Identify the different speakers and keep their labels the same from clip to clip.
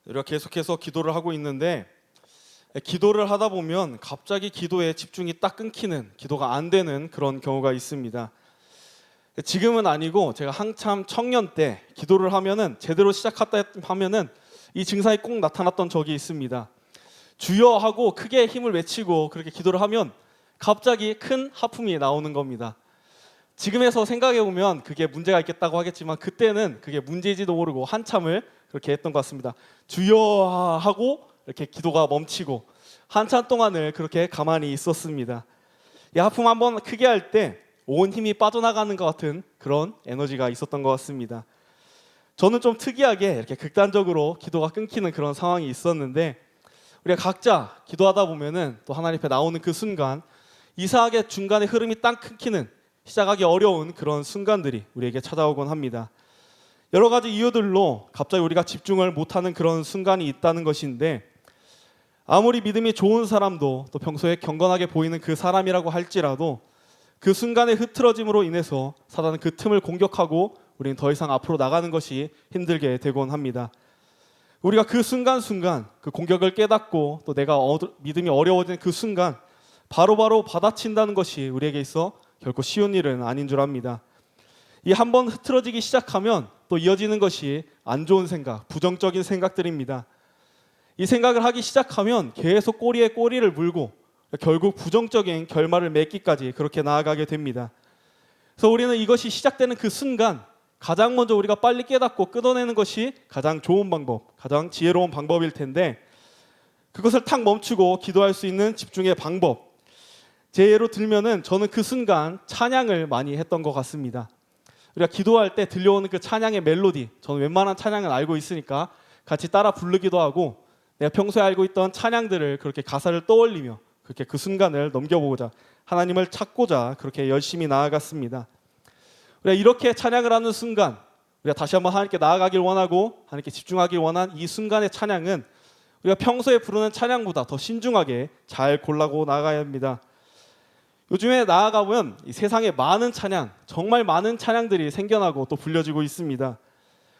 Speaker 1: 우리가 계속해서 기도를 하고 있는데 기도를 하다 보면 갑자기 기도에 집중이 딱 끊기는, 기도가 안 되는 그런 경우가 있습니다. 지금은 아니고 제가 한참 청년 때 기도를 하면은 제대로 시작했다 하면은 이 증상이 꼭 나타났던 적이 있습니다. 주여 하고 크게 힘을 외치고 그렇게 기도를 하면 갑자기 큰 하품이 나오는 겁니다. 지금에서 생각해 보면 그게 문제가 있겠다고 하겠지만 그때는 그게 문제인지도 모르고 한참을 그렇게 했던 것 같습니다. 주여 하고 이렇게 기도가 멈추고 한참 동안을 그렇게 가만히 있었습니다. 이 하품 한번 크게 할 때 온 힘이 빠져나가는 것 같은 그런 에너지가 있었던 것 같습니다. 저는 좀 특이하게 이렇게 극단적으로 기도가 끊기는 그런 상황이 있었는데, 우리가 각자 기도하다 보면은 또 하나님 앞에 나오는 그 순간 이상하게 중간에 흐름이 딱 끊기는, 시작하기 어려운 그런 순간들이 우리에게 찾아오곤 합니다. 여러 가지 이유들로 갑자기 우리가 집중을 못하는 그런 순간이 있다는 것인데, 아무리 믿음이 좋은 사람도 또 평소에 경건하게 보이는 그 사람이라고 할지라도 그 순간의 흐트러짐으로 인해서 사단은 그 틈을 공격하고 우리는 더 이상 앞으로 나가는 것이 힘들게 되곤 합니다. 우리가 그 순간순간 그 공격을 깨닫고 또 내가 믿음이 어려워지는 그 순간 바로바로 받아친다는 것이 우리에게 있어 결코 쉬운 일은 아닌 줄 압니다. 이 한번 흐트러지기 시작하면 또 이어지는 것이 안 좋은 생각, 부정적인 생각들입니다. 이 생각을 하기 시작하면 계속 꼬리에 꼬리를 물고 결국 부정적인 결말을 맺기까지 그렇게 나아가게 됩니다. 그래서 우리는 이것이 시작되는 그 순간 가장 먼저 우리가 빨리 깨닫고 끊어내는 것이 가장 좋은 방법, 가장 지혜로운 방법일 텐데, 그것을 탁 멈추고 기도할 수 있는 집중의 방법, 제 예로 들면은 저는 그 순간 찬양을 많이 했던 것 같습니다. 우리가 기도할 때 들려오는 그 찬양의 멜로디, 저는 웬만한 찬양은 알고 있으니까 같이 따라 부르기도 하고, 내가 평소에 알고 있던 찬양들을 그렇게 가사를 떠올리며 그렇게 그 순간을 넘겨보고자, 하나님을 찾고자 그렇게 열심히 나아갔습니다. 우리가 이렇게 찬양을 하는 순간, 우리가 다시 한번 하나님께 나아가길 원하고 하나님께 집중하길 원한 이 순간의 찬양은 우리가 평소에 부르는 찬양보다 더 신중하게 잘 골라고 나아가야 합니다. 요즘에 나아가보면 이 세상에 많은 찬양, 정말 많은 찬양들이 생겨나고 또 불려지고 있습니다.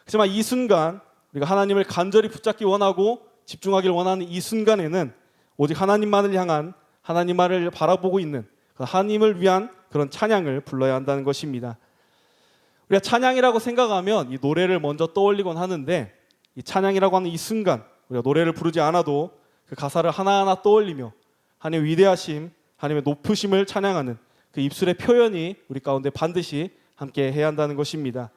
Speaker 1: 하지만 이 순간 우리가 하나님을 간절히 붙잡기 원하고 집중하길 원하는 이 순간에는 오직 하나님만을 향한, 하나님만을 바라보고 있는 하나님을 위한 그런 찬양을 불러야 한다는 것입니다. 우리가 찬양이라고 생각하면 이 노래를 먼저 떠올리곤 하는데, 이 찬양이라고 하는 이 순간 우리가 노래를 부르지 않아도 그 가사를 하나하나 떠올리며 하나님의 위대하심, 하나님의 높으심을 찬양하는 그 입술의 표현이 우리 가운데 반드시 함께 해야 한다는 것입니다.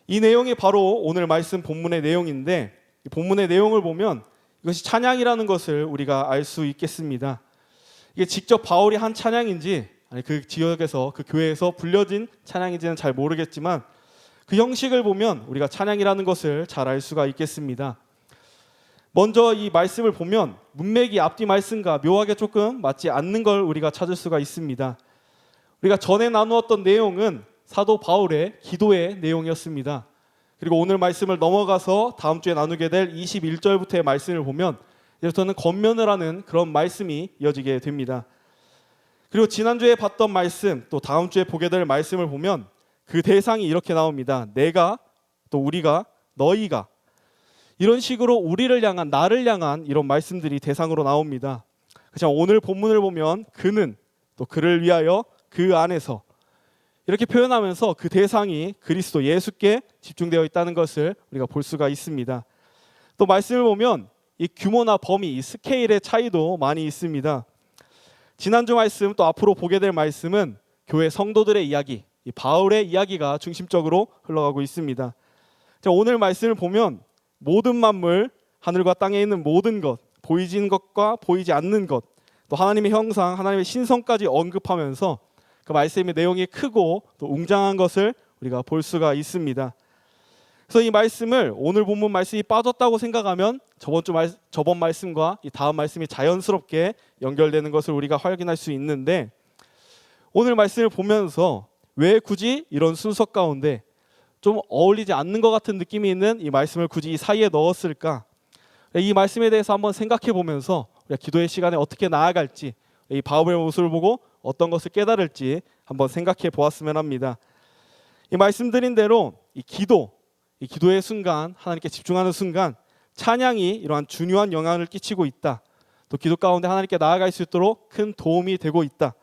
Speaker 1: 이 내용이 바로 오늘 말씀 본문의 내용인데, 이 본문의 내용을 보면 이것이 찬양이라는 것을 우리가 알 수 있겠습니다. 이게 직접 바울이 한 찬양인지 아니 그 지역에서 그 교회에서 불려진 찬양인지는 잘 모르겠지만 그 형식을 보면 우리가 찬양이라는 것을 잘 알 수가 있겠습니다. 먼저 이 말씀을 보면 문맥이 앞뒤 말씀과 묘하게 조금 맞지 않는 걸 우리가 찾을 수가 있습니다. 우리가 전에 나누었던 내용은 사도 바울의 기도의 내용이었습니다. 그리고 오늘 말씀을 넘어가서 다음 주에 나누게 될 21절부터의 말씀을 보면 이제부터는 권면을 하는 그런 말씀이 이어지게 됩니다. 그리고 지난주에 봤던 말씀, 또 다음 주에 보게 될 말씀을 보면 그 대상이 이렇게 나옵니다. 내가, 또 우리가, 너희가, 이런 식으로 우리를 향한, 나를 향한 이런 말씀들이 대상으로 나옵니다. 그렇지만 오늘 본문을 보면 그는, 또 그를 위하여, 그 안에서, 이렇게 표현하면서 그 대상이 그리스도 예수께 집중되어 있다는 것을 우리가 볼 수가 있습니다. 또 말씀을 보면 이 규모나 범위, 이 스케일의 차이도 많이 있습니다. 지난주 말씀, 또 앞으로 보게 될 말씀은 교회 성도들의 이야기, 이 바울의 이야기가 중심적으로 흘러가고 있습니다. 자, 오늘 말씀을 보면 모든 만물, 하늘과 땅에 있는 모든 것, 보이진 것과 보이지 않는 것, 또 하나님의 형상, 하나님의 신성까지 언급하면서 그 말씀의 내용이 크고 또 웅장한 것을 우리가 볼 수가 있습니다. 그래서 이 말씀을, 오늘 본문 말씀이 빠졌다고 생각하면 저번 말씀과 이 다음 말씀이 자연스럽게 연결되는 것을 우리가 확인할 수 있는데, 오늘 말씀을 보면서 왜 굳이 이런 순서 가운데 좀 어울리지 않는 것 같은 느낌이 있는 이 말씀을 굳이 이 사이에 넣었을까? 이 말씀에 대해서 한번 생각해 보면서 우리가 기도의 시간에 어떻게 나아갈지, 이 바울의 모습을 보고 어떤 것을 깨달을지 한번 생각해 보았으면 합니다. 이 말씀드린 대로 이 기도의 순간, 하나님께 집중하는 순간 찬양이 이러한 중요한 영향을 끼치고 있다. 또 기도 가운데 하나님께 나아갈 수 있도록 큰 도움이 되고 있다.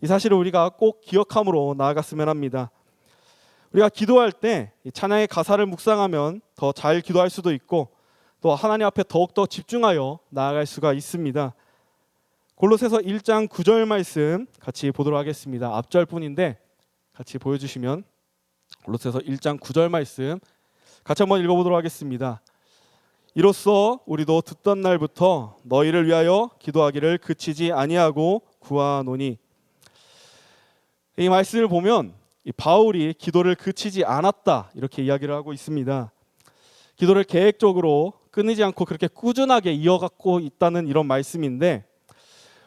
Speaker 1: 이 사실을 우리가 꼭 기억함으로 나아갔으면 합니다. 우리가 기도할 때 찬양의 가사를 묵상하면 더 잘 기도할 수도 있고 또 하나님 앞에 더욱더 집중하여 나아갈 수가 있습니다. 골로새서 1장 9절 말씀 같이 보도록 하겠습니다. 앞절뿐인데 같이 보여주시면 골로새서 1장 9절 말씀 같이 한번 읽어보도록 하겠습니다. 이로써 우리도 듣던 날부터 너희를 위하여 기도하기를 그치지 아니하고 구하노니. 이 말씀을 보면 이 바울이 기도를 그치지 않았다 이렇게 이야기를 하고 있습니다. 기도를 계획적으로 끊이지 않고 그렇게 꾸준하게 이어가고 있다는 이런 말씀인데,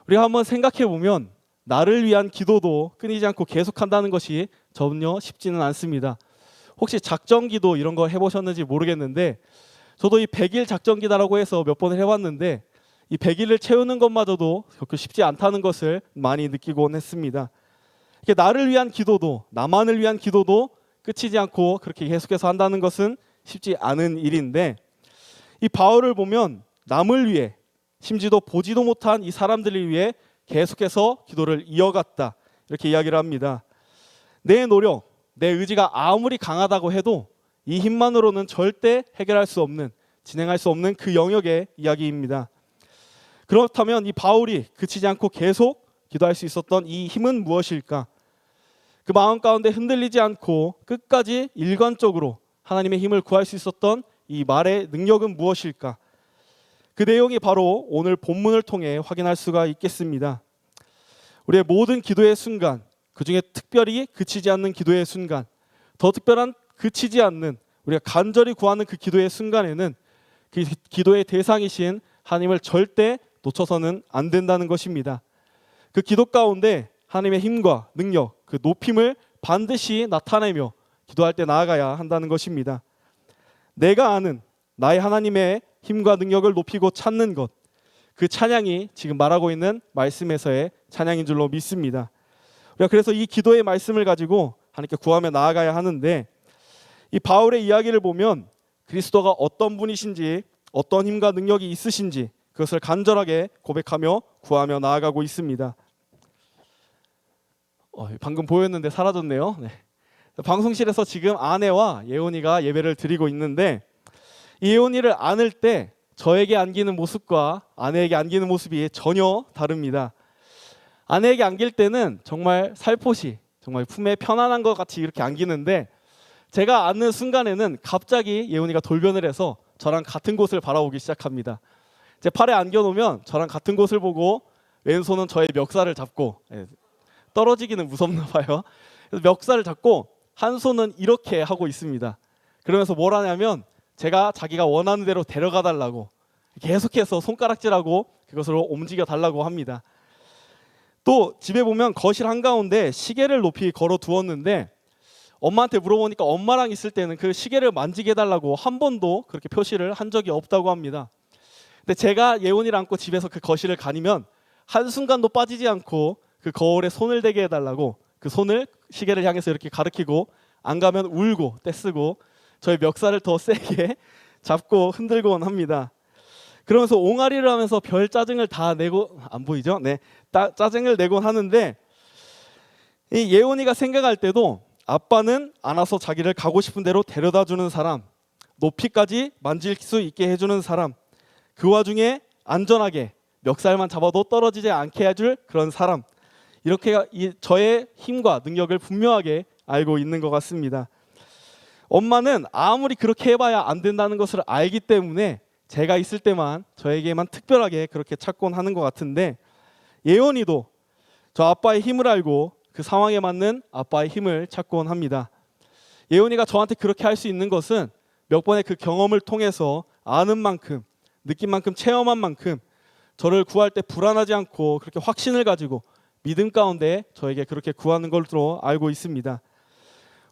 Speaker 1: 우리가 한번 생각해 보면 나를 위한 기도도 끊이지 않고 계속한다는 것이 전혀 쉽지는 않습니다. 혹시 작전기도 이런 거 해보셨는지 모르겠는데 저도 이 100일 작전기다라고 해서 몇 번을 해봤는데 이 100일을 채우는 것마저도 그렇게 쉽지 않다는 것을 많이 느끼곤 했습니다. 이렇게 나를 위한 기도도 나만을 위한 기도도 끝이지 않고 그렇게 계속해서 한다는 것은 쉽지 않은 일인데, 이 바울을 보면 남을 위해 심지도 보지도 못한 이 사람들을 위해 계속해서 기도를 이어갔다 이렇게 이야기를 합니다. 내 노력, 내 의지가 아무리 강하다고 해도 이 힘만으로는 절대 해결할 수 없는, 진행할 수 없는 그 영역의 이야기입니다. 그렇다면 이 바울이 그치지 않고 계속 기도할 수 있었던 이 힘은 무엇일까? 그 마음 가운데 흔들리지 않고 끝까지 일관적으로 하나님의 힘을 구할 수 있었던 이 말의 능력은 무엇일까? 그 내용이 바로 오늘 본문을 통해 확인할 수가 있겠습니다. 우리의 모든 기도의 순간, 그 중에 특별히 그치지 않는 기도의 순간, 더 특별한 그치지 않는 우리가 간절히 구하는 그 기도의 순간에는 그 기도의 대상이신 하나님을 절대 놓쳐서는 안 된다는 것입니다. 그 기도 가운데 하나님의 힘과 능력, 그 높임을 반드시 나타내며 기도할 때 나아가야 한다는 것입니다. 내가 아는 나의 하나님의 힘과 능력을 높이고 찾는 것, 그 찬양이 지금 말하고 있는 말씀에서의 찬양인 줄로 믿습니다. 우리가 그래서 이 기도의 말씀을 가지고 하나님께 구하며 나아가야 하는데, 이 바울의 이야기를 보면 그리스도가 어떤 분이신지, 어떤 힘과 능력이 있으신지 그것을 간절하게 고백하며 구하며 나아가고 있습니다. 방금 보였는데 사라졌네요. 네. 방송실에서 지금 아내와 예원이가 예배를 드리고 있는데, 이 예원이를 안을 때 저에게 안기는 모습과 아내에게 안기는 모습이 전혀 다릅니다. 아내에게 안길 때는 정말 살포시, 정말 품에 편안한 것 같이 이렇게 안기는데, 제가 안는 순간에는 갑자기 예원이가 돌변을 해서 저랑 같은 곳을 바라보기 시작합니다. 제 팔에 안겨놓으면 저랑 같은 곳을 보고 왼손은 저의 멱살을 잡고, 떨어지기는 무섭나 봐요. 그래서 멱살을 잡고 한 손은 이렇게 하고 있습니다. 그러면서 뭘 하냐면 자기가 원하는 대로 데려가 달라고 계속해서 손가락질하고 그것으로 움직여 달라고 합니다. 또 집에 보면 거실 한가운데 시계를 높이 걸어 두었는데, 엄마한테 물어보니까 엄마랑 있을 때는 그 시계를 만지게 해달라고 한 번도 그렇게 표시를 한 적이 없다고 합니다. 근데 제가 예원이를 안고 집에서 그 거실을 가니면 한순간도 빠지지 않고 그 거울에 손을 대게 해달라고 그 손을 시계를 향해서 이렇게 가리키고, 안 가면 울고 떼쓰고 저의 멱살을 더 세게 잡고 흔들곤 합니다. 그러면서 옹알이를 하면서 별 짜증을 다 내고, 안 보이죠? 네, 짜증을 내곤 하는데, 이 예원이가 생각할 때도 아빠는 안아서 자기를 가고 싶은 대로 데려다 주는 사람, 높이까지 만질 수 있게 해주는 사람, 그 와중에 안전하게 멱살만 잡아도 떨어지지 않게 해줄 그런 사람, 이렇게 저의 힘과 능력을 분명하게 알고 있는 것 같습니다. 엄마는 아무리 그렇게 해봐야 안 된다는 것을 알기 때문에 제가 있을 때만 저에게만 특별하게 그렇게 찾곤 하는 것 같은데, 예원이도 저 아빠의 힘을 알고 그 상황에 맞는 아빠의 힘을 찾곤 합니다. 예원이가 저한테 그렇게 할 수 있는 것은 몇 번의 그 경험을 통해서 아는 만큼, 느낀 만큼, 체험한 만큼 저를 구할 때 불안하지 않고 그렇게 확신을 가지고 믿음 가운데 저에게 그렇게 구하는 걸로 알고 있습니다.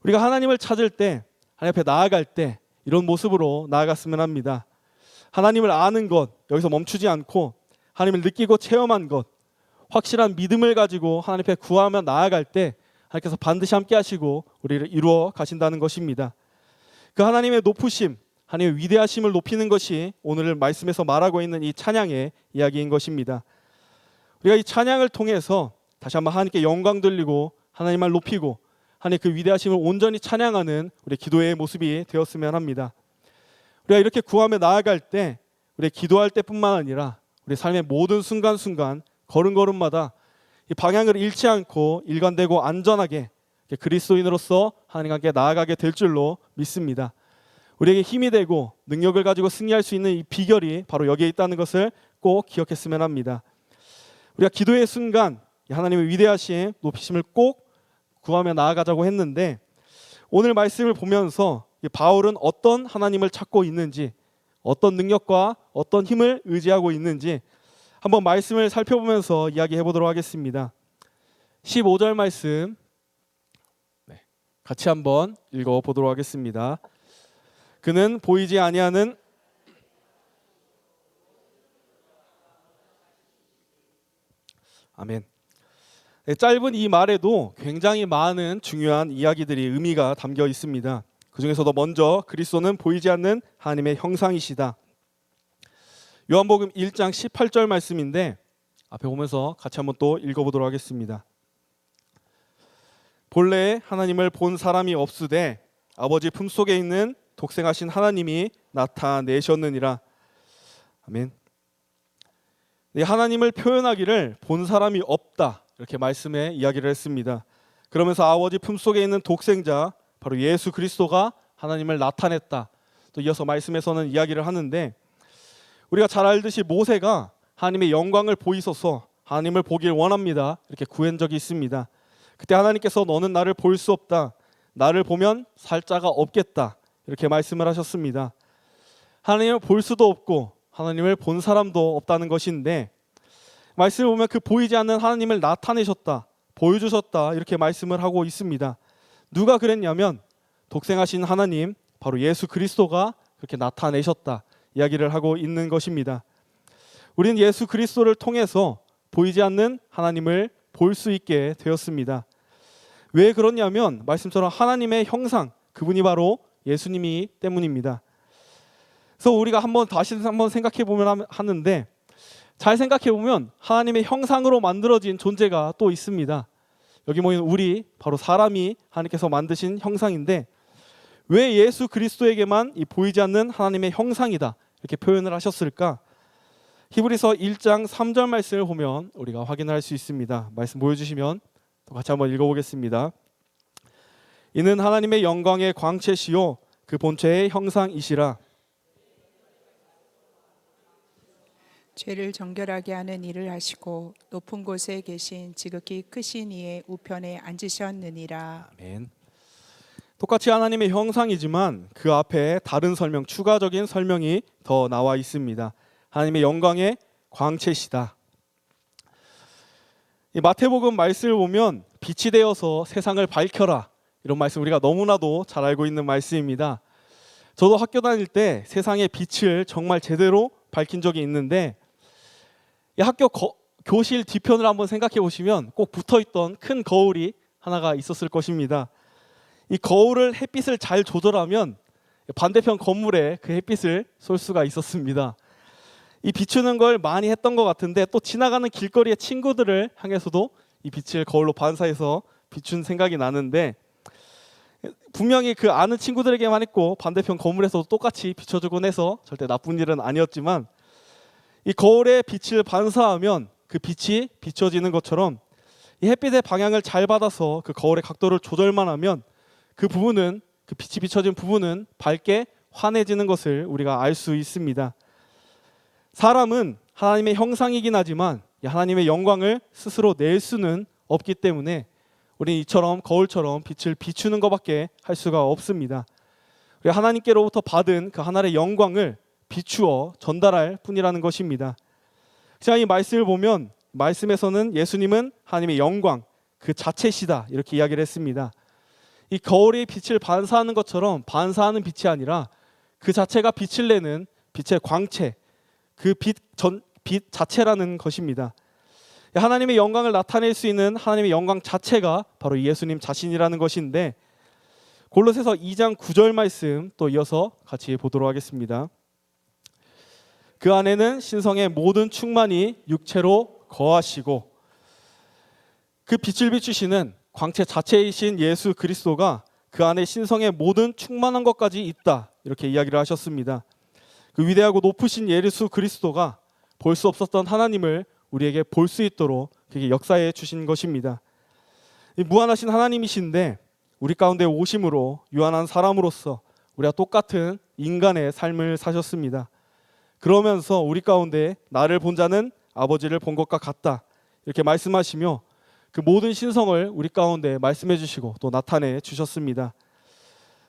Speaker 1: 우리가 하나님을 찾을 때, 하나님 앞에 나아갈 때 이런 모습으로 나아갔으면 합니다. 하나님을 아는 것, 여기서 멈추지 않고 하나님을 느끼고 체험한 것, 확실한 믿음을 가지고 하나님 앞에 구하며 나아갈 때 하나님께서 반드시 함께 하시고 우리를 이루어 가신다는 것입니다. 그 하나님의 높으심, 하나님의 위대하심을 높이는 것이 오늘 말씀에서 말하고 있는 이 찬양의 이야기인 것입니다. 우리가 이 찬양을 통해서 다시 한번 하나님께 영광 돌리고 하나님을 높이고 하나님의 그 위대하심을 온전히 찬양하는 우리 기도의 모습이 되었으면 합니다. 우리가 이렇게 구하며 나아갈 때 우리 기도할 때뿐만 아니라 우리 삶의 모든 순간순간 걸음걸음마다 이 방향을 잃지 않고 일관되고 안전하게 그리스도인으로서 하나님께 나아가게 될 줄로 믿습니다. 우리에게 힘이 되고 능력을 가지고 승리할 수 있는 이 비결이 바로 여기에 있다는 것을 꼭 기억했으면 합니다. 우리가 기도의 순간 하나님의 위대하심, 높이심을 꼭 구하며 나아가자고 했는데 오늘 말씀을 보면서 바울은 어떤 하나님을 찾고 있는지, 어떤 능력과 어떤 힘을 의지하고 있는지 한번 말씀을 살펴보면서 이야기해 보도록 하겠습니다. 15절 말씀 같이 한번 읽어보도록 하겠습니다. 그는 보이지 아니하는 아멘. 짧은 이 말에도 굉장히 많은 중요한 이야기들이 의미가 담겨 있습니다. 그 중에서도 먼저 그리스도는 보이지 않는 하나님의 형상이시다. 요한복음 1장 18절 말씀인데 앞에 보면서 같이 한번 또 읽어보도록 하겠습니다. 본래 하나님을 본 사람이 없으되 아버지 품속에 있는 독생하신 하나님이 나타내셨느니라. 아멘. 네, 하나님을 표현하기를 본 사람이 없다 이렇게 말씀에 이야기를 했습니다. 그러면서 아버지 품속에 있는 독생자 바로 예수 그리스도가 하나님을 나타냈다. 또 이어서 말씀에서는 이야기를 하는데 우리가 잘 알듯이 모세가 하나님의 영광을 보이소서 하나님을 보길 원합니다 이렇게 구한 적이 있습니다. 그때 하나님께서 너는 나를 볼 수 없다. 나를 보면 살 자가 없겠다. 이렇게 말씀을 하셨습니다. 하나님을 볼 수도 없고 하나님을 본 사람도 없다는 것인데 말씀을 보면 그 보이지 않는 하나님을 나타내셨다. 보여주셨다. 이렇게 말씀을 하고 있습니다. 누가 그랬냐면 독생하신 하나님 바로 예수 그리스도가 그렇게 나타내셨다. 이야기를 하고 있는 것입니다. 우리는 예수 그리스도를 통해서 보이지 않는 하나님을 볼 수 있게 되었습니다. 왜 그러냐면 말씀처럼 하나님의 형상 그분이 바로 예수님이 때문입니다. 그래서 우리가 다시 한번 생각해 보면 하는데 잘 생각해 보면 하나님의 형상으로 만들어진 존재가 또 있습니다. 여기 모인 우리 바로 사람이 하나님께서 만드신 형상인데 왜 예수 그리스도에게만 이 보이지 않는 하나님의 형상이다 이렇게 표현을 하셨을까? 히브리서 1장 3절 말씀을 보면 우리가 확인할 수 있습니다. 말씀 보여주시면 또 같이 한번 읽어보겠습니다. 이는 하나님의 영광의 광채시요 그 본체의 형상이시라.
Speaker 2: 죄를 정결하게 하는 일을 하시고 높은 곳에 계신 지극히 크신 이의 우편에 앉으셨느니라.
Speaker 1: 아멘. 똑같이 하나님의 형상이지만 그 앞에 다른 설명, 추가적인 설명이 더 나와 있습니다. 하나님의 영광의 광채시다. 이 마태복음 말씀을 보면 빛이 되어서 세상을 밝혀라 이런 말씀 우리가 너무나도 잘 알고 있는 말씀입니다. 저도 학교 다닐 때 세상의 빛을 정말 제대로 밝힌 적이 있는데 이 학교 교실 뒤편을 한번 생각해 보시면 꼭 붙어있던 큰 거울이 하나가 있었을 것입니다. 이 거울을 햇빛을 잘 조절하면 반대편 건물에 그 햇빛을 쏠 수가 있었습니다. 이 비추는 걸 많이 했던 것 같은데 또 지나가는 길거리의 친구들을 향해서도 이 빛을 거울로 반사해서 비춘 생각이 나는데 분명히 그 아는 친구들에게만 했고 반대편 건물에서도 똑같이 비춰주곤 해서 절대 나쁜 일은 아니었지만 이 거울에 빛을 반사하면 그 빛이 비춰지는 것처럼 이 햇빛의 방향을 잘 받아서 그 거울의 각도를 조절만 하면 그 부분은 그 빛이 비춰진 부분은 밝게 환해지는 것을 우리가 알 수 있습니다. 사람은 하나님의 형상이긴 하지만 하나님의 영광을 스스로 낼 수는 없기 때문에 우리는 이처럼 거울처럼 빛을 비추는 것밖에 할 수가 없습니다. 우리 하나님께로부터 받은 그 하나님의 영광을 비추어 전달할 뿐이라는 것입니다. 자, 이 말씀을 보면 말씀에서는 예수님은 하나님의 영광 그 자체시다 이렇게 이야기를 했습니다. 이 거울이 빛을 반사하는 것처럼 반사하는 빛이 아니라 그 자체가 빛을 내는 빛의 광채 그 빛 자체라는 것입니다. 하나님의 영광을 나타낼 수 있는 하나님의 영광 자체가 바로 예수님 자신이라는 것인데 골로새서 2장 9절 말씀 또 이어서 같이 보도록 하겠습니다. 그 안에는 신성의 모든 충만이 육체로 거하시고, 그 빛을 비추시는 광채 자체이신 예수 그리스도가 그 안에 신성의 모든 충만한 것까지 있다, 이렇게 이야기를 하셨습니다. 그 위대하고 높으신 예수 그리스도가 볼 수 없었던 하나님을 우리에게 볼 수 있도록 그게 역사해 주신 것입니다. 이 무한하신 하나님이신데 우리 가운데 오심으로 유한한 사람으로서 우리가 똑같은 인간의 삶을 사셨습니다. 그러면서 우리 가운데 나를 본 자는 아버지를 본 것과 같다, 이렇게 말씀하시며 그 모든 신성을 우리 가운데 말씀해 주시고 또 나타내 주셨습니다.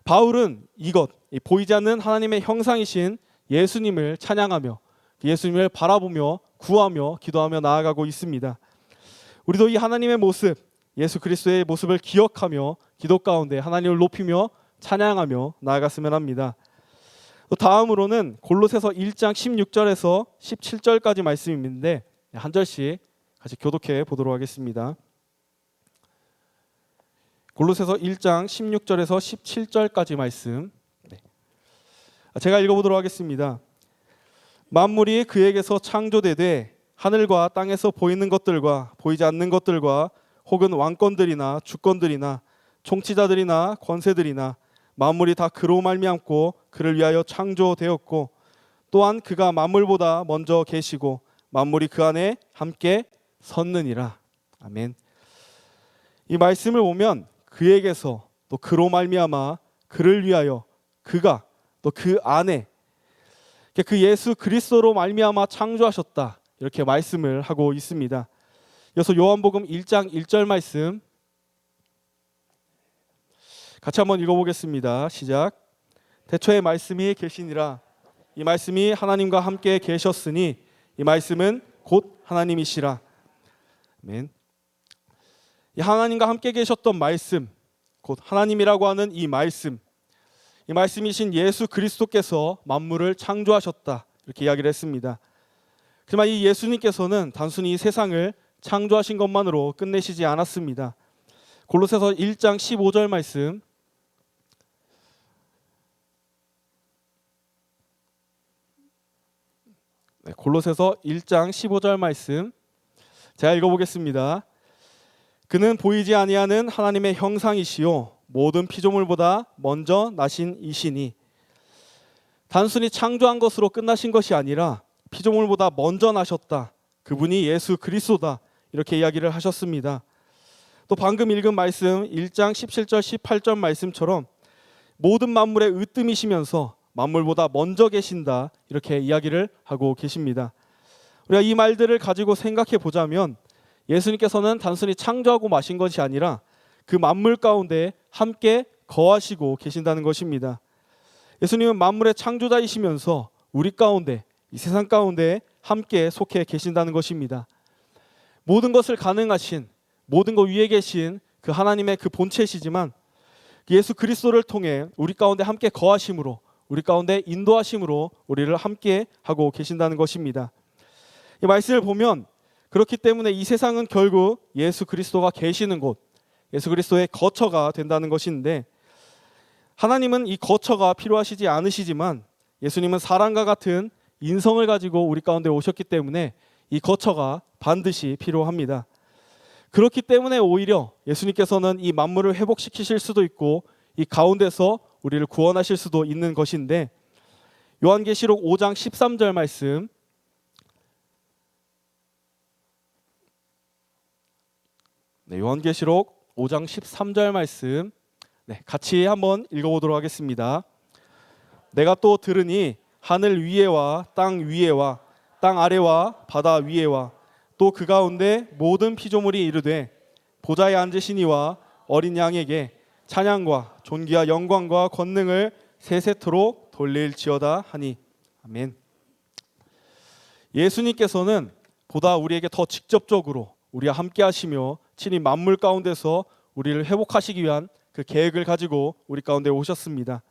Speaker 1: 바울은 이것, 보이지 않는 하나님의 형상이신 예수님을 찬양하며 예수님을 바라보며 구하며 기도하며 나아가고 있습니다. 우리도 이 하나님의 모습, 예수 그리스도의 모습을 기억하며 기도 가운데 하나님을 높이며 찬양하며 나아갔으면 합니다. 또 다음으로는 골로새서 1장 16절에서 17절까지 말씀인데 한 절씩 같이 교독해 보도록 하겠습니다. 골로새서 1장 16절에서 17절까지 말씀, 제가 읽어보도록 하겠습니다. 만물이 그에게서 창조되되 하늘과 땅에서 보이는 것들과 보이지 않는 것들과 혹은 왕권들이나 주권들이나 통치자들이나 권세들이나 만물이 다 그로 말미암고 그를 위하여 창조되었고, 또한 그가 만물보다 먼저 계시고 만물이 그 안에 함께 섰느니라. 아멘. 이 말씀을 보면 그에게서 또 그로 말미암아 그를 위하여 그가 또 그 안에 그 예수 그리스도로 말미암아 창조하셨다, 이렇게 말씀을 하고 있습니다. 이어서 요한복음 1장 1절 말씀 같이 한번 읽어보겠습니다. 시작. 태초에 말씀이 계시니라. 이 말씀이 하나님과 함께 계셨으니 이 말씀은 곧 하나님이시라. 아멘. 이 하나님과 함께 계셨던 말씀, 곧 하나님이라고 하는 이 말씀이신 예수 그리스도께서 만물을 창조하셨다, 이렇게 이야기를 했습니다. 하지만 이 예수님께서는 단순히 이 세상을 창조하신 것만으로 끝내시지 않았습니다. 골로새서 1장 15절 말씀, 골로새서 1장 15절 말씀 제가 읽어보겠습니다. 그는 보이지 아니하는 하나님의 형상이시요 모든 피조물보다 먼저 나신 이시니, 단순히 창조한 것으로 끝나신 것이 아니라 피조물보다 먼저 나셨다, 그분이 예수 그리스도다, 이렇게 이야기를 하셨습니다. 또 방금 읽은 말씀 1장 17절 18절 말씀처럼 모든 만물의 으뜸이시면서 만물보다 먼저 계신다, 이렇게 이야기를 하고 계십니다. 우리가 이 말들을 가지고 생각해 보자면 예수님께서는 단순히 창조하고 마신 것이 아니라 그 만물 가운데 함께 거하시고 계신다는 것입니다. 예수님은 만물의 창조자이시면서 우리 가운데, 이 세상 가운데 함께 속해 계신다는 것입니다. 모든 것을 가능하신, 모든 것 위에 계신 그 하나님의 그 본체시지만 예수 그리스도를 통해 우리 가운데 함께 거하심으로, 우리 가운데 인도하심으로 우리를 함께 하고 계신다는 것입니다. 이 말씀을 보면 그렇기 때문에 이 세상은 결국 예수 그리스도가 계시는 곳, 예수 그리스도의 거처가 된다는 것인데, 하나님은 이 거처가 필요하시지 않으시지만 예수님은 사람과 같은 인성을 가지고 우리 가운데 오셨기 때문에 이 거처가 반드시 필요합니다. 그렇기 때문에 오히려 예수님께서는 이 만물을 회복시키실 수도 있고 이 가운데서 우리를 구원하실 수도 있는 것인데, 요한계시록 5장 13절 말씀, 요한계시록 5장 13절 말씀 같이 한번 읽어보도록 하겠습니다. 내가 또 들으니 하늘 위에와 땅 위에와 땅 아래와 바다 위에와 또 그 가운데 모든 피조물이 이르되 보좌에 앉으신 이와 어린 양에게 찬양과 존귀와 영광과 권능을 세세토록 돌릴지어다 하니. 아멘. 예수님께서는 보다 우리에게 더 직접적으로 우리와 함께 하시며 친히 만물 가운데서 우리를 회복하시기 위한 그 계획을 가지고 우리 가운데 오셨습니다.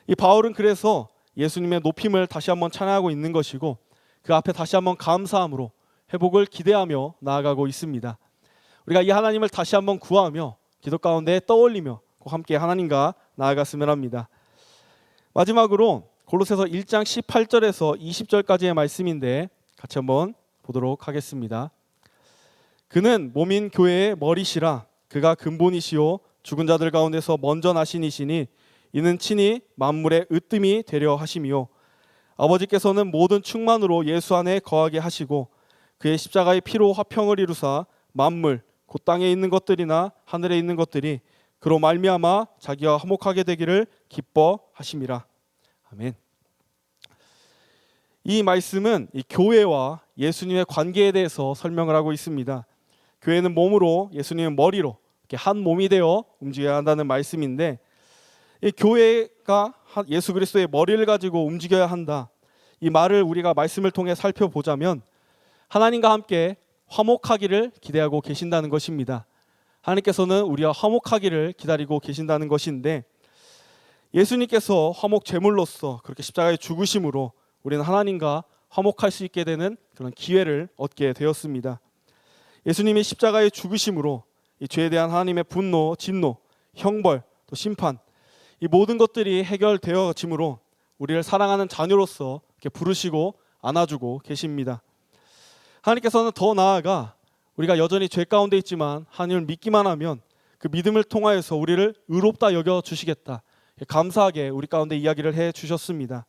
Speaker 1: 이 바울은 그래서 예수님의 높임을 다시 한번 찬양하고 있는 것이고 그 앞에 다시 한번 감사함으로 회복을 기대하며 나아가고 있습니다. 우리가 이 하나님을 다시 한번 구하며 기도 가운데 떠올리며 꼭 함께 하나님과 나아갔으면 합니다. 마지막으로 골로새서 1장 18절에서 20절까지의 말씀인데 같이 한번 보도록 하겠습니다. 그는 몸인 교회의 머리시라. 그가 근본이시요 죽은 자들 가운데서 먼저 나신 이시니 이는 친히 만물의 으뜸이 되려 하심이요 아버지께서는 모든 충만으로 예수 안에 거하게 하시고 그의 십자가의 피로 화평을 이루사 만물 곧 땅에 있는 것들이나 하늘에 있는 것들이 그로 말미암아 자기와 화목하게 되기를 기뻐하심이라. 아멘. 이 말씀은 이 교회와 예수님의 관계에 대해서 설명을 하고 있습니다. 교회는 몸으로, 예수님은 머리로 이렇게 한 몸이 되어 움직여야 한다는 말씀인데, 이 교회가 예수 그리스도의 머리를 가지고 움직여야 한다. 이 말을 우리가 말씀을 통해 살펴보자면 하나님과 함께 화목하기를 기대하고 계신다는 것입니다. 하나님께서는 우리와 화목하기를 기다리고 계신다는 것인데, 예수님께서 화목 제물로서 그렇게 십자가에 죽으심으로 우리는 하나님과 화목할 수 있게 되는 그런 기회를 얻게 되었습니다. 예수님이 십자가에 죽으심으로 이 죄에 대한 하나님의 분노, 진노, 형벌, 또 심판, 이 모든 것들이 해결되어짐으로 우리를 사랑하는 자녀로서 이렇게 부르시고 안아주고 계십니다. 하나님께서는 더 나아가 우리가 여전히 죄 가운데 있지만 하나님을 믿기만 하면 그 믿음을 통하여서 우리를 의롭다 여겨주시겠다, 감사하게 우리 가운데 이야기를 해주셨습니다.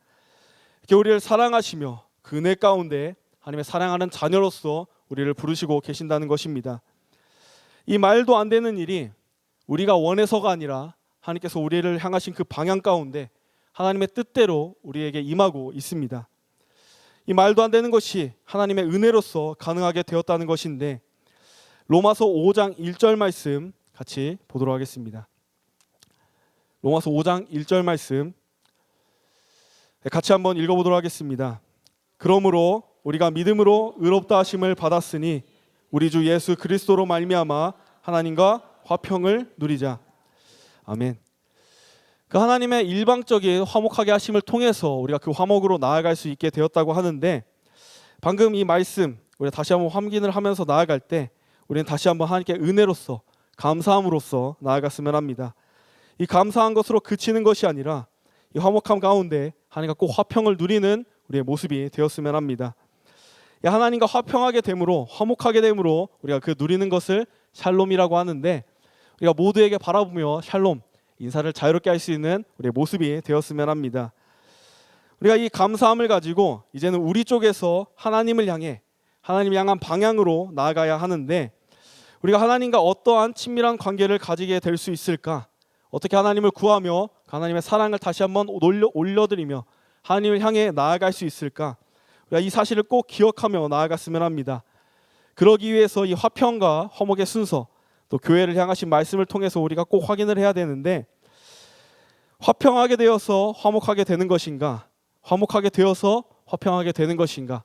Speaker 1: 이렇게 우리를 사랑하시며 그 은혜 가운데 하나님의 사랑하는 자녀로서 우리를 부르시고 계신다는 것입니다. 이 말도 안 되는 일이 우리가 원해서가 아니라 하나님께서 우리를 향하신 그 방향 가운데 하나님의 뜻대로 우리에게 임하고 있습니다. 이 말도 안 되는 것이 하나님의 은혜로서 가능하게 되었다는 것인데, 로마서 5장 1절 말씀 같이 보도록 하겠습니다. 로마서 5장 1절 말씀 같이 한번 읽어보도록 하겠습니다. 그러므로 우리가 믿음으로 의롭다 하심을 받았으니 우리 주 예수 그리스도로 말미암아 하나님과 화평을 누리자. 아멘. 그 하나님의 일방적인 화목하게 하심을 통해서 우리가 그 화목으로 나아갈 수 있게 되었다고 하는데, 방금 이 말씀 우리가 다시 한번 확인을 하면서 나아갈 때 우리는 다시 한번 하나님께 은혜로서 감사함으로써 나아갔으면 합니다. 이 감사한 것으로 그치는 것이 아니라 이 화목함 가운데 하나님과 꼭 화평을 누리는 우리의 모습이 되었으면 합니다. 하나님과 화평하게 됨으로, 화목하게 됨으로 우리가 그 누리는 것을 샬롬이라고 하는데, 우리가 모두에게 바라보며 샬롬, 인사를 자유롭게 할 수 있는 우리의 모습이 되었으면 합니다. 우리가 이 감사함을 가지고 이제는 우리 쪽에서 하나님을 향해, 하나님을 향한 방향으로 나아가야 하는데, 우리가 하나님과 어떠한 친밀한 관계를 가지게 될 수 있을까? 어떻게 하나님을 구하며 하나님의 사랑을 다시 한번 올려드리며 하나님을 향해 나아갈 수 있을까? 우리가 이 사실을 꼭 기억하며 나아갔으면 합니다. 그러기 위해서 이 화평과 화목의 순서, 또 교회를 향하신 말씀을 통해서 우리가 꼭 확인을 해야 되는데, 화평하게 되어서 화목하게 되는 것인가, 화목하게 되어서 화평하게 되는 것인가,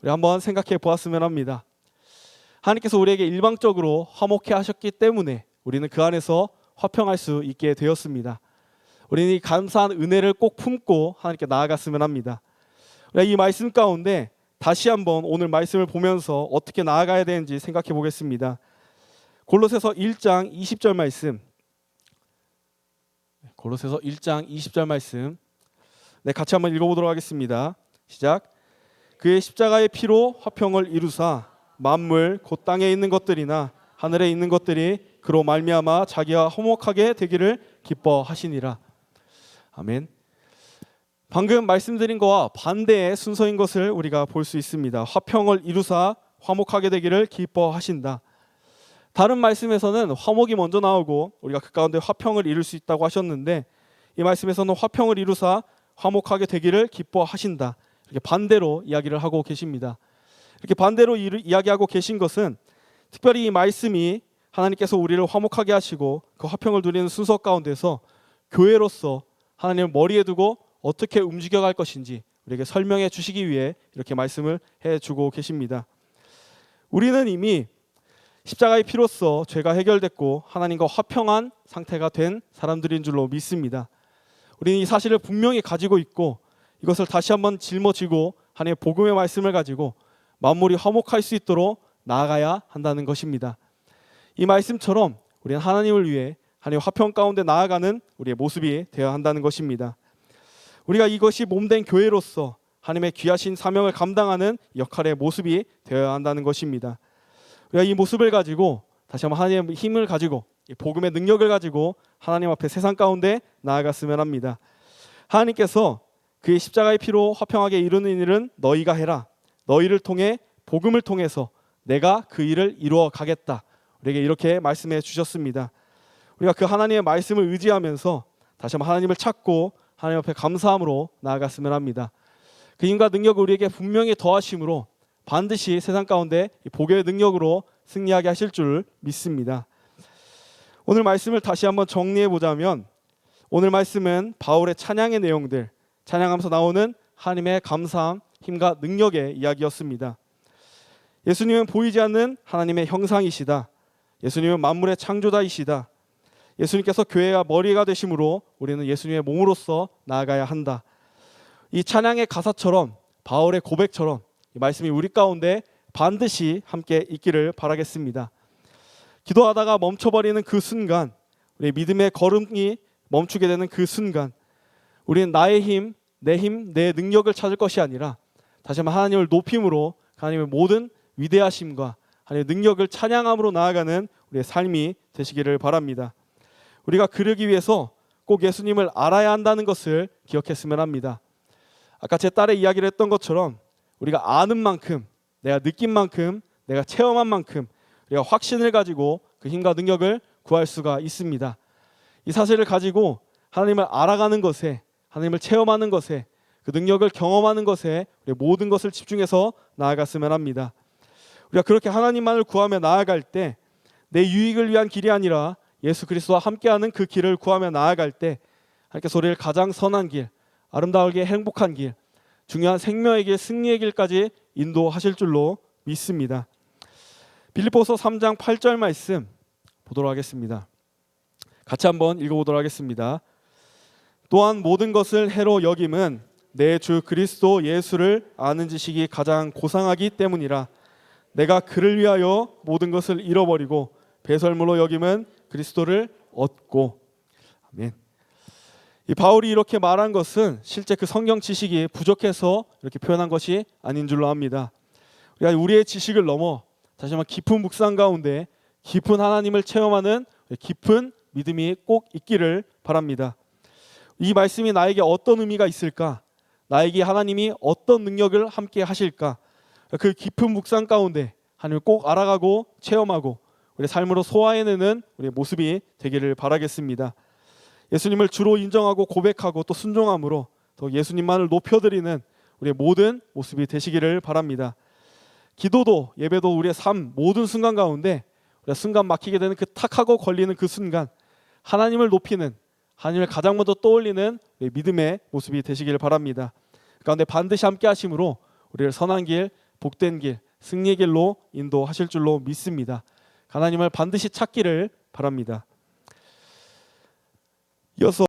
Speaker 1: 우리 한번 생각해 보았으면 합니다. 하나님께서 우리에게 일방적으로 화목해 하셨기 때문에 우리는 그 안에서 화평할 수 있게 되었습니다. 우리는 이 감사한 은혜를 꼭 품고 하나님께 나아갔으면 합니다. 우리가 이 말씀 가운데 다시 한번 오늘 말씀을 보면서 어떻게 나아가야 되는지 생각해 보겠습니다. 골로새서 1장 20절 말씀, 골로새서 1장 20절 말씀 같이 한번 읽어보도록 하겠습니다. 시작. 그의 십자가의 피로 화평을 이루사 만물 곧 땅에 있는 것들이나 하늘에 있는 것들이 그로 말미암아 자기와 화목하게 되기를 기뻐하시니라. 아멘. 방금 말씀드린 것과 반대의 순서인 것을 우리가 볼 수 있습니다. 화평을 이루사 화목하게 되기를 기뻐하신다. 다른 말씀에서는 화목이 먼저 나오고 우리가 그 가운데 화평을 이룰 수 있다고 하셨는데, 이 말씀에서는 화평을 이루사 화목하게 되기를 기뻐하신다, 이렇게 반대로 이야기를 하고 계십니다. 이렇게 반대로 이야기하고 계신 것은 특별히 이 말씀이 하나님께서 우리를 화목하게 하시고 그 화평을 누리는 순서 가운데서 교회로서 하나님을 머리에 두고 어떻게 움직여갈 것인지 우리에게 설명해 주시기 위해 이렇게 말씀을 해주고 계십니다. 우리는 이미 십자가의 피로써 죄가 해결됐고 하나님과 화평한 상태가 된 사람들인 줄로 믿습니다. 우리는 이 사실을 분명히 가지고 있고 이것을 다시 한번 짊어지고 하나님의 복음의 말씀을 가지고 만물이 화목할 수 있도록 나아가야 한다는 것입니다. 이 말씀처럼 우리는 하나님을 위해, 하나님 화평 가운데 나아가는 우리의 모습이 되어야 한다는 것입니다. 우리가 이것이 몸된 교회로서 하나님의 귀하신 사명을 감당하는 역할의 모습이 되어야 한다는 것입니다. 우리가 이 모습을 가지고 다시 한번 하나님의 힘을 가지고 이 복음의 능력을 가지고 하나님 앞에 세상 가운데 나아갔으면 합니다. 하나님께서 그의 십자가의 피로 화평하게 이루는 일은 너희가 해라. 너희를 통해 복음을 통해서 내가 그 일을 이루어 가겠다. 우리에게 이렇게 말씀해 주셨습니다. 우리가 그 하나님의 말씀을 의지하면서 다시 한번 하나님을 찾고 하나님 앞에 감사함으로 나아갔으면 합니다. 그 힘과 능력을 우리에게 분명히 더하심으로 반드시 세상 가운데 복의 능력으로 승리하게 하실 줄 믿습니다. 오늘 말씀을 다시 한번 정리해 보자면 오늘 말씀은 바울의 찬양의 내용들, 찬양하면서 나오는 하나님의 감사함, 힘과 능력의 이야기였습니다. 예수님은 보이지 않는 하나님의 형상이시다. 예수님은 만물의 창조자이시다. 예수님께서 교회의 머리가 되심으로 우리는 예수님의 몸으로서 나아가야 한다. 이 찬양의 가사처럼 바울의 고백처럼 이 말씀이 우리 가운데 반드시 함께 있기를 바라겠습니다. 기도하다가 멈춰버리는 그 순간, 우리의 믿음의 걸음이 멈추게 되는 그 순간, 우리는 나의 힘, 내 능력을 찾을 것이 아니라 다시 한번 하나님을 높임으로 하나님의 모든 위대하심과 하나님의 능력을 찬양함으로 나아가는 우리의 삶이 되시기를 바랍니다. 우리가 그러기 위해서 꼭 예수님을 알아야 한다는 것을 기억했으면 합니다. 아까 제 딸의 이야기를 했던 것처럼 우리가 아는 만큼, 내가 느낀 만큼, 내가 체험한 만큼 우리가 확신을 가지고 그 힘과 능력을 구할 수가 있습니다. 이 사실을 가지고 하나님을 알아가는 것에, 하나님을 체험하는 것에, 그 능력을 경험하는 것에 우리 모든 것을 집중해서 나아갔으면 합니다. 우리가 그렇게 하나님만을 구하며 나아갈 때 내 유익을 위한 길이 아니라 예수 그리스도와 함께하는 그 길을 구하며 나아갈 때 하나님께서 우리를 가장 선한 길, 아름다우게 행복한 길, 중요한 생명의 길, 승리의 길까지 인도하실 줄로 믿습니다. 빌립보서 3장 8절 말씀 보도록 하겠습니다. 같이 한번 읽어보도록 하겠습니다. 또한 모든 것을 해로 여김은 내 주 그리스도 예수를 아는 지식이 가장 고상하기 때문이라. 내가 그를 위하여 모든 것을 잃어버리고 배설물로 여김은 그리스도를 얻고. 아멘. 이 바울이 이렇게 말한 것은 실제 그 성경 지식이 부족해서 이렇게 표현한 것이 아닌 줄로 압니다. 우리의 지식을 넘어 다시 한번 깊은 묵상 가운데 깊은 하나님을 체험하는 깊은 믿음이 꼭 있기를 바랍니다. 이 말씀이 나에게 어떤 의미가 있을까? 나에게 하나님이 어떤 능력을 함께 하실까? 그 깊은 묵상 가운데 하나님을 꼭 알아가고 체험하고 우리 삶으로 소화해내는 우리의 모습이 되기를 바라겠습니다. 예수님을 주로 인정하고 고백하고 또 순종함으로 또 예수님만을 높여드리는 우리의 모든 모습이 되시기를 바랍니다. 기도도 예배도 우리의 삶 모든 순간 가운데 우리가 순간 막히게 되는 그 탁하고 걸리는 그 순간 하나님을 높이는, 하나님을 가장 먼저 떠올리는 우리의 믿음의 모습이 되시기를 바랍니다. 그 가운데 반드시 함께 하심으로 우리를 선한 길, 복된 길, 승리의 길로 인도하실 줄로 믿습니다. 하나님을 반드시 찾기를 바랍니다. 이어서